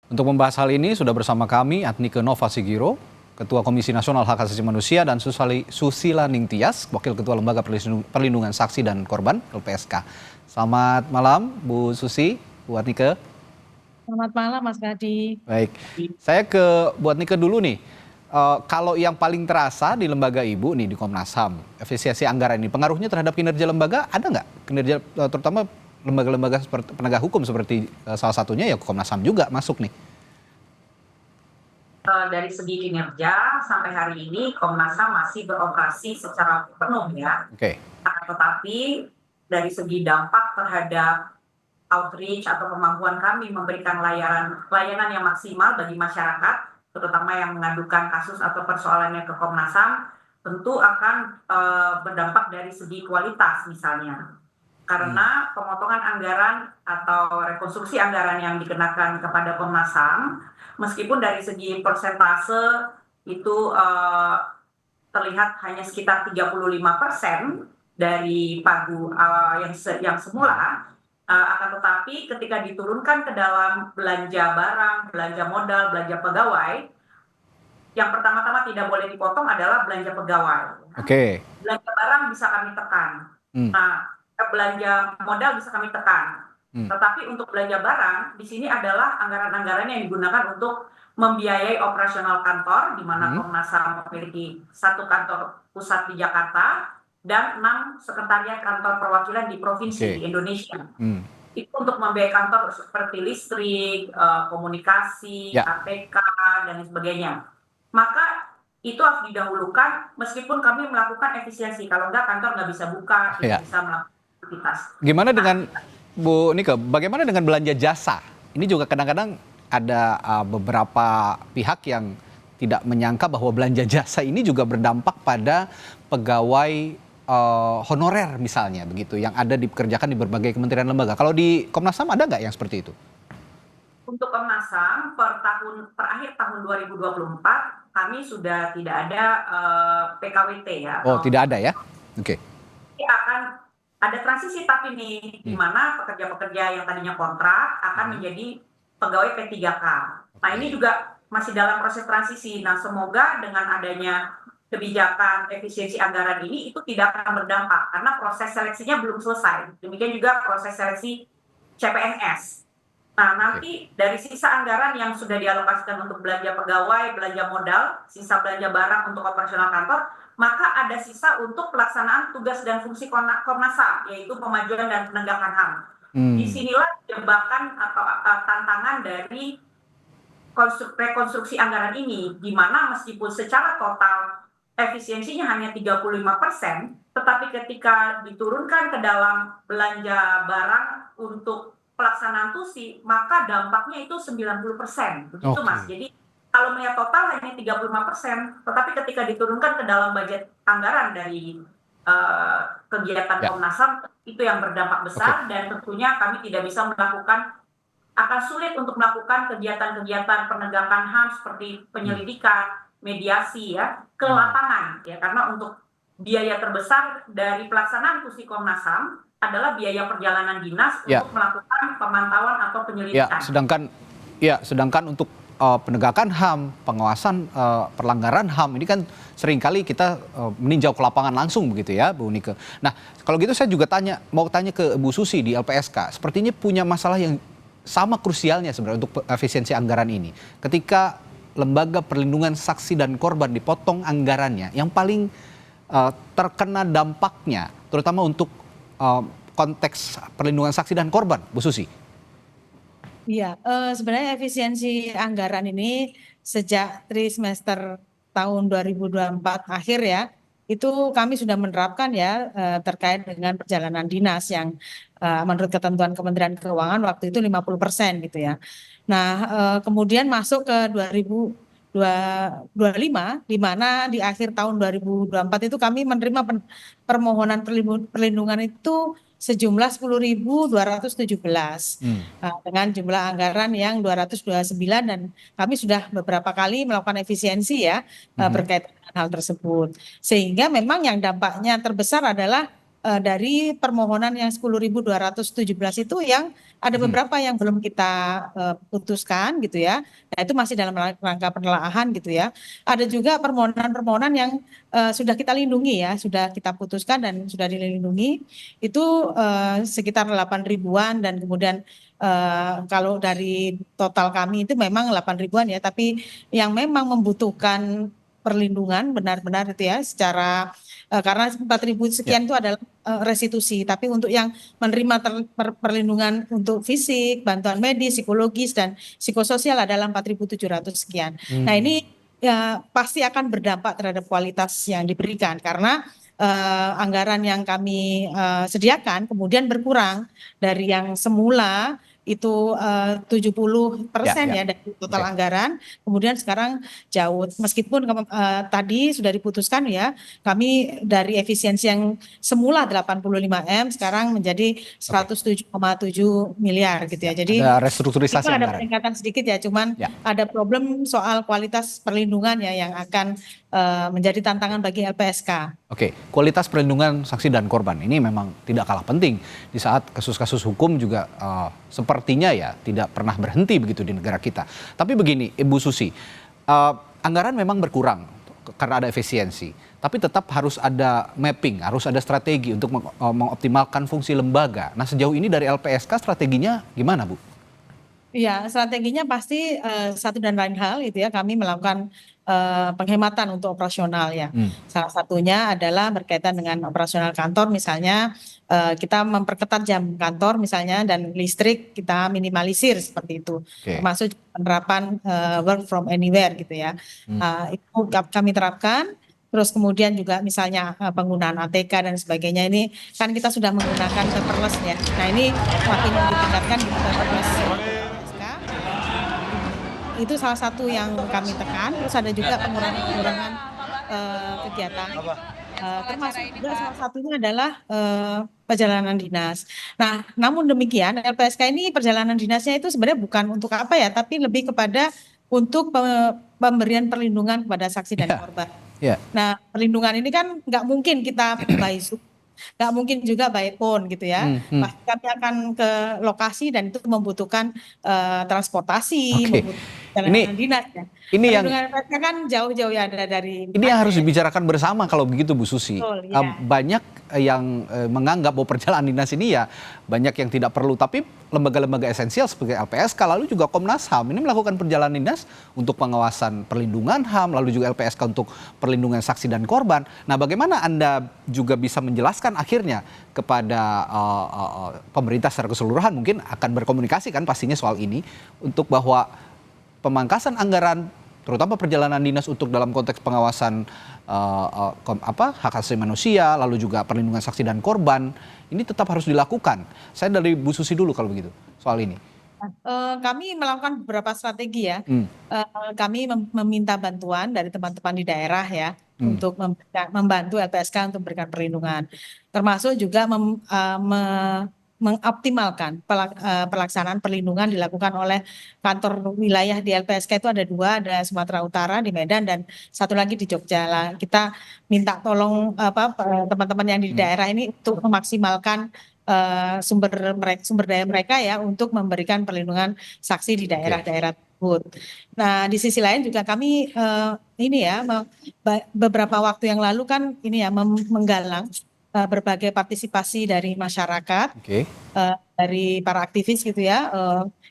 Untuk membahas hal ini sudah bersama kami Adnike Nova Sigiro, Ketua Komisi Nasional Hak Asasi Manusia, dan Susila Ningtyas, Wakil Ketua Lembaga Perlindungan Saksi dan Korban (LPSK). Selamat malam Bu Susi, Bu Adnike. Selamat malam Mas Gadi. Baik, saya ke Bu Adnike dulu nih. Kalau yang paling terasa di lembaga Ibu nih di Komnas HAM, efisiensi anggaran ini pengaruhnya terhadap kinerja lembaga ada nggak? Kinerja terutama lembaga-lembaga seperti penegak hukum seperti salah satunya ya Komnas HAM juga masuk nih. Dari segi kinerja sampai hari ini Komnas HAM masih beroperasi secara penuh ya. Oke. Tetapi dari segi dampak terhadap outreach atau kemampuan kami memberikan layanan yang maksimal bagi masyarakat, terutama yang mengadukan kasus atau persoalannya ke Komnas HAM, tentu akan berdampak dari segi kualitas misalnya. Karena pemotongan anggaran atau rekonstruksi anggaran yang dikenakan kepada Komnas HAM, meskipun dari segi persentase itu terlihat hanya sekitar 35% dari pagu yang semula, akan tetapi ketika diturunkan ke dalam belanja barang, belanja modal, belanja pegawai, yang pertama-tama tidak boleh dipotong adalah belanja pegawai. Oke. Belanja barang bisa kami tekan. Nah, belanja modal bisa kami tekan. Tetapi untuk belanja barang, di sini adalah anggaran-anggaran yang digunakan untuk membiayai operasional kantor, di mana Komnas HAM memiliki 1 kantor pusat di Jakarta dan 6 sekretariat kantor perwakilan di provinsi di Indonesia. Itu untuk membiayai kantor seperti listrik, komunikasi, ATK, dan sebagainya. Maka itu harus didahulukan meskipun kami melakukan efisiensi. Kalau enggak kantor nggak bisa buka, tidak bisa melakukan aktivitas. Gimana dengan Bu Nike, bagaimana dengan belanja jasa? Ini juga kadang-kadang ada beberapa pihak yang tidak menyangka bahwa belanja jasa ini juga berdampak pada pegawai honorer misalnya begitu, yang ada dikerjakan di berbagai kementerian lembaga. Kalau di Komnas HAM ada nggak yang seperti itu? Untuk Komnas HAM per akhir tahun 2024 kami sudah tidak ada PKWT ya. Oh, tidak ada ya? Oke. Akan ada transisi tapi nih, di mana pekerja-pekerja yang tadinya kontrak akan menjadi pegawai P3K. Nah, ini juga masih dalam proses transisi. Nah, semoga dengan adanya kebijakan efisiensi anggaran ini itu tidak akan berdampak karena proses seleksinya belum selesai. Demikian juga proses seleksi CPNS. Nah, nanti dari sisa anggaran yang sudah dialokasikan untuk belanja pegawai, belanja modal, sisa belanja barang untuk operasional kantor, maka ada sisa untuk pelaksanaan tugas dan fungsi Komnas HAM, yaitu pemajuan dan penegakan HAM. Disinilah jebakan atau tantangan dari rekonstruksi anggaran ini, di mana meskipun secara total efisiensinya hanya 35%, tetapi ketika diturunkan ke dalam belanja barang untuk pelaksanaan TUSI, maka dampaknya itu 90%. Begitu Mas. Jadi kalau melihat total hanya 35%, tetapi ketika diturunkan ke dalam budget anggaran dari kegiatan Komnas HAM, itu yang berdampak besar dan tentunya kami tidak bisa melakukan, akan sulit untuk melakukan kegiatan-kegiatan penegakan HAM seperti penyelidikan, mediasi ya, ke lapangan ya, karena untuk biaya terbesar dari pelaksanaan TUSI Komnas HAM adalah biaya perjalanan dinas untuk melakukan pemantauan atau penyelidikan. Sedangkan untuk penegakan HAM, pengawasan perlanggaran HAM ini kan seringkali kita meninjau ke lapangan langsung begitu ya, Bu Nike. Nah, kalau gitu saya juga mau tanya ke Bu Susi di LPSK. Sepertinya punya masalah yang sama krusialnya sebenarnya untuk efisiensi anggaran ini. Ketika Lembaga Perlindungan Saksi dan Korban dipotong anggarannya, yang paling terkena dampaknya terutama untuk konteks perlindungan saksi dan korban, Bu Susi. Iya, sebenarnya efisiensi anggaran ini sejak trimester tahun 2024 akhir ya, itu kami sudah menerapkan ya terkait dengan perjalanan dinas yang menurut ketentuan Kementerian Keuangan waktu itu 50% gitu ya. Nah, kemudian masuk ke 2025, di mana di akhir tahun 2024 itu kami menerima permohonan perlindungan itu sejumlah 10.217 dengan jumlah anggaran yang 229, dan kami sudah beberapa kali melakukan efisiensi ya berkaitan dengan hal tersebut, sehingga memang yang dampaknya terbesar adalah dari permohonan yang 10.217 itu yang ada beberapa yang belum kita putuskan gitu ya. Nah, itu masih dalam rangka penelaahan gitu ya. Ada juga permohonan-permohonan yang sudah kita lindungi ya, sudah kita putuskan dan sudah dilindungi itu sekitar 8 ribuan dan kemudian kalau dari total kami itu memang 8 ribuan ya, tapi yang memang membutuhkan perlindungan benar-benar itu ya secara karena 4.000 sekian itu adalah restitusi, tapi untuk yang menerima perlindungan untuk fisik, bantuan medis, psikologis dan psikososial adalah 4.700 sekian. Nah, ini ya pasti akan berdampak terhadap kualitas yang diberikan karena anggaran yang kami sediakan kemudian berkurang dari yang semula itu 70% ya dari total anggaran, kemudian sekarang jauh meskipun tadi sudah diputuskan ya, kami dari efisiensi yang semula 85 M sekarang menjadi 107,7 miliar gitu ya. Jadi ada restrukturisasi ada anggaran. peningkatan sedikit ya, cuman ada problem soal kualitas perlindungan ya yang akan menjadi tantangan bagi LPSK. Oke, kualitas perlindungan saksi dan korban ini memang tidak kalah penting di saat kasus-kasus hukum juga sepertinya ya tidak pernah berhenti begitu di negara kita. Tapi begini, Ibu Susi, anggaran memang berkurang karena ada efisiensi, tapi tetap harus ada mapping, harus ada strategi untuk mengoptimalkan fungsi lembaga. Nah, sejauh ini dari LPSK strateginya gimana, Bu? Iya, strateginya pasti satu dan lain hal itu ya, kami melakukan penghematan untuk operasional ya. Salah satunya adalah berkaitan dengan operasional kantor, misalnya kita memperketat jam kantor misalnya dan listrik kita minimalisir seperti itu. Termasuk penerapan work from anywhere gitu ya. Itu kami terapkan. Terus kemudian juga misalnya penggunaan ATK dan sebagainya ini kan kita sudah menggunakan paperless ya. Nah, ini makin ditingkatkan gitu paperless. Itu salah satu yang kami tekan. Terus ada juga pengurangan kegiatan. Termasuk juga salah satunya adalah perjalanan dinas. Nah, namun demikian LPSK ini perjalanan dinasnya itu sebenarnya bukan untuk apa ya, tapi lebih kepada untuk pemberian perlindungan kepada saksi dan korban. Nah, perlindungan ini kan nggak mungkin kita by Zoom, nggak mungkin juga by phone gitu ya. Pasti kami akan ke lokasi dan itu membutuhkan transportasi, membutuhkan dinas ya. Ini yang LPSK kan jauh-jauh ya dari. Ini yang harus dibicarakan bersama kalau begitu, Bu Susi. Betul, ya. Banyak yang menganggap bahwa perjalanan dinas ini ya banyak yang tidak perlu, tapi lembaga-lembaga esensial seperti LPSK lalu juga Komnas HAM ini melakukan perjalanan dinas untuk pengawasan perlindungan HAM, lalu juga LPSK untuk perlindungan saksi dan korban. Nah, bagaimana Anda juga bisa menjelaskan akhirnya kepada pemerintah secara keseluruhan, mungkin akan berkomunikasi kan pastinya soal ini, untuk bahwa pemangkasan anggaran terutama perjalanan dinas untuk dalam konteks pengawasan hak asasi manusia, lalu juga perlindungan saksi dan korban, ini tetap harus dilakukan. Saya dari Bu Susi dulu kalau begitu soal ini. Kami melakukan beberapa strategi ya. Kami meminta bantuan dari teman-teman di daerah ya untuk membantu LPSK untuk memberikan perlindungan, termasuk juga mengoptimalkan pelaksanaan perlindungan dilakukan oleh kantor wilayah di LPSK itu ada 2, ada Sumatera Utara di Medan dan satu lagi di Jogja. Lah, kita minta tolong teman-teman yang di daerah ini untuk memaksimalkan sumber daya mereka ya untuk memberikan perlindungan saksi di daerah-daerah tersebut. Nah, di sisi lain juga kami ini ya beberapa waktu yang lalu kan ini ya menggalang berbagai partisipasi dari masyarakat, dari para aktivis gitu ya,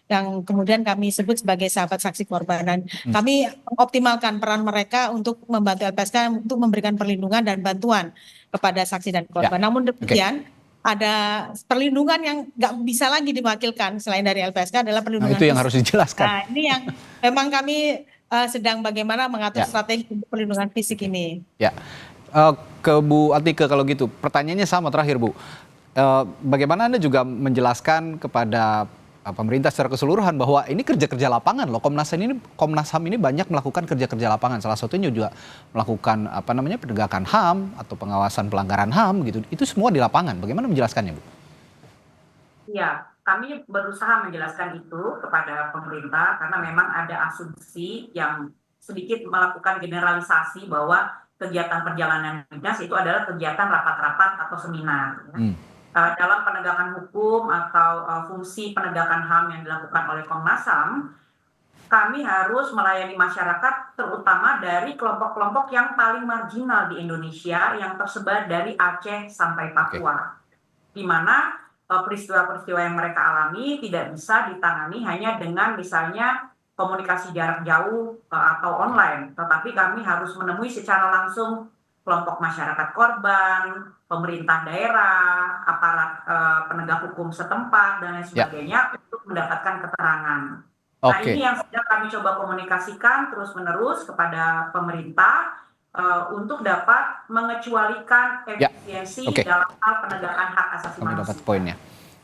yang kemudian kami sebut sebagai sahabat saksi korban. Dan kami optimalkan peran mereka untuk membantu LPSK untuk memberikan perlindungan dan bantuan kepada saksi dan korban. Namun demikian, ada perlindungan yang nggak bisa lagi diwakilkan selain dari LPSK adalah perlindungan. Nah, itu yang harus dijelaskan. Nah, ini yang memang kami sedang bagaimana mengatur strategi untuk perlindungan fisik ini. Ya. Ke Bu Atike kalau gitu, pertanyaannya sama terakhir Bu, bagaimana Anda juga menjelaskan kepada pemerintah secara keseluruhan bahwa ini kerja-kerja lapangan loh, Komnas HAM ini banyak melakukan kerja-kerja lapangan, salah satunya juga melakukan penegakan HAM atau pengawasan pelanggaran HAM gitu, itu semua di lapangan, bagaimana menjelaskannya Bu? Iya, kami berusaha menjelaskan itu kepada pemerintah karena memang ada asumsi yang sedikit melakukan generalisasi bahwa kegiatan perjalanan dinas itu adalah kegiatan rapat-rapat atau seminar. Hmm. Dalam penegakan hukum atau fungsi penegakan HAM yang dilakukan oleh Komnas HAM, kami harus melayani masyarakat terutama dari kelompok-kelompok yang paling marginal di Indonesia yang tersebar dari Aceh sampai Papua. Di mana peristiwa-peristiwa yang mereka alami tidak bisa ditangani hanya dengan misalnya komunikasi jarak jauh atau online, tetapi kami harus menemui secara langsung kelompok masyarakat korban, pemerintah daerah, aparat penegak hukum setempat, dan lain sebagainya untuk mendapatkan keterangan. Nah, ini yang sedang kami coba komunikasikan terus-menerus kepada pemerintah untuk dapat mengecualikan efisiensi dalam hal penegakan hak asasi manusia. Dapat poinnya.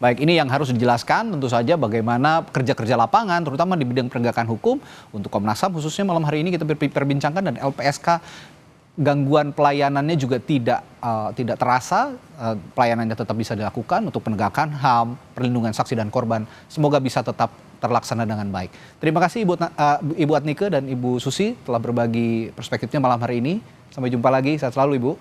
Baik, ini yang harus dijelaskan tentu saja bagaimana kerja-kerja lapangan, terutama di bidang penegakan hukum untuk Komnas HAM khususnya malam hari ini kita perbincangkan, dan LPSK gangguan pelayanannya juga tidak terasa, pelayanannya tetap bisa dilakukan untuk penegakan HAM, perlindungan saksi dan korban. Semoga bisa tetap terlaksana dengan baik. Terima kasih Ibu Adnike dan Ibu Susi telah berbagi perspektifnya malam hari ini. Sampai jumpa lagi, sehat selalu Ibu.